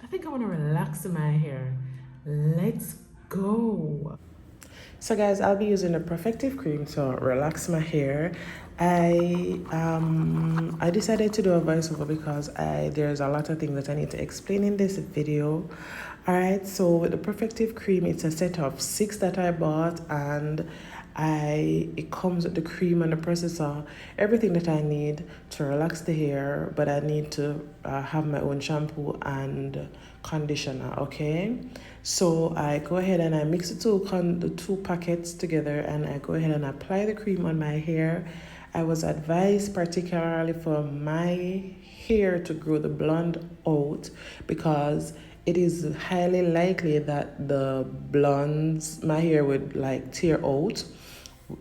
I think I want to relax my hair. Let's go. So guys, I'll be using a protective cream to relax my hair. I decided to do a voiceover because there's a lot of things that I need to explain in this video. Alright, so with the protective cream, it's a set of 6 that I bought, and it comes with the cream and the processor, everything that I need to relax the hair, but I need to have my own shampoo and conditioner. Okay, so I go ahead and I mix the two packets together, and I go ahead and apply the cream on my hair. I was advised, particularly for my hair, to grow the blonde out because it is highly likely that the blondes, my hair would like tear out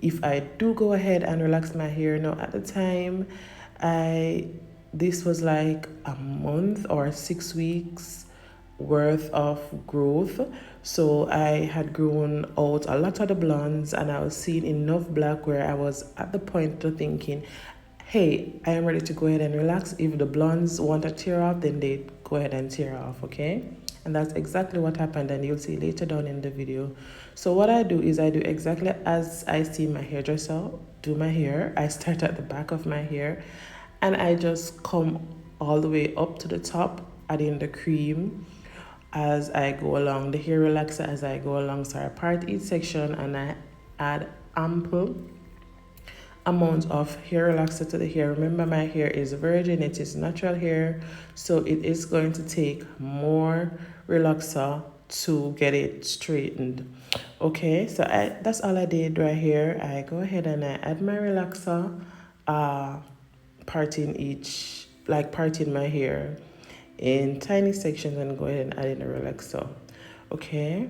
if I do go ahead and relax my hair. Now at the time, this was like a month or 6 weeks worth of growth. So I had grown out a lot of the blondes, and I was seeing enough black where I was at the point of thinking, hey, I am ready to go ahead and relax. If the blondes want to tear off, then they go ahead and tear off. Okay, and that's exactly what happened, and you'll see later down in the video. So what I do is I do exactly as I see my hairdresser do my hair. I start at the back of my hair, and I just come all the way up to the top, adding the cream as I go along, the hair relaxer as I go along. So I part each section and I add ample amount of hair relaxer to the hair. Remember, my hair is virgin, it is natural hair, so it is going to take more relaxer to get it straightened. Okay, so that's all I did right here. I go ahead and I add my relaxer, parting my hair in tiny sections, and go ahead and add in a relaxer. Okay.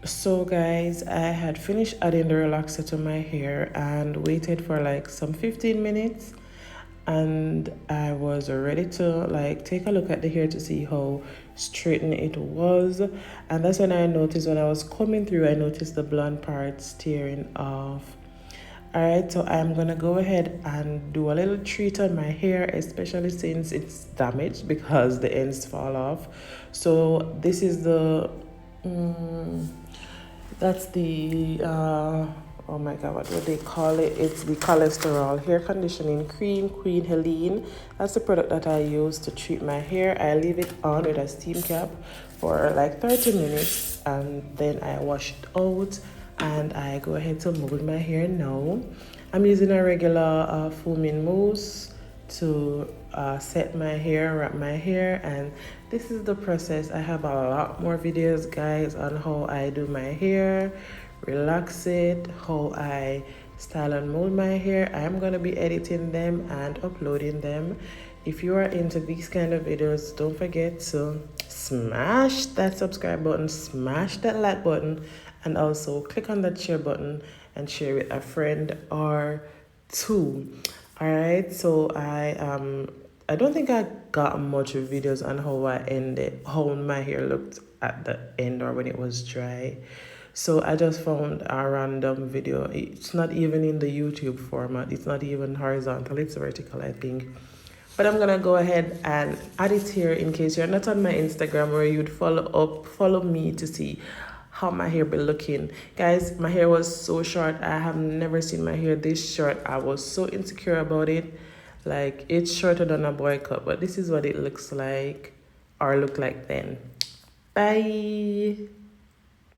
So guys, I had finished adding the relaxer to my hair and waited for like some 15 minutes, and I was ready to like take a look at the hair to see how straightened it was. And that's when I noticed, when I was coming through, I noticed the blonde parts tearing off. Alright, so I'm gonna go ahead and do a little treat on my hair, especially since it's damaged because the ends fall off. So this is the that's the oh my god, what do they call it? It's the cholesterol hair conditioning cream, Queen Helene. That's the product that I use to treat my hair. I leave it on with a steam cap for like 30 minutes and then I wash it out and I go ahead to mold my hair now. I'm using a regular foaming mousse to set my hair, wrap my hair, and this is the process. I have a lot more videos, guys, on how I do my hair, relax it, how I style and mold my hair. I am going to be editing them and uploading them. If you are into these kind of videos, don't forget to smash that subscribe button, smash that like button, and also click on that share button and share with a friend or two. All right, so I don't think I got much videos on how I ended, how my hair looked at the end or when it was dry. So I just found a random video. It's not even in the YouTube format. It's not even horizontal. It's vertical, I think. But I'm gonna go ahead and add it here in case you're not on my Instagram, where you'd follow me to see how my hair be looking. Guys, my hair was so short. I have never seen my hair this short. I was so insecure about it. Like, it's shorter than a boy cut, but this is what it looks like or looked like then. Bye.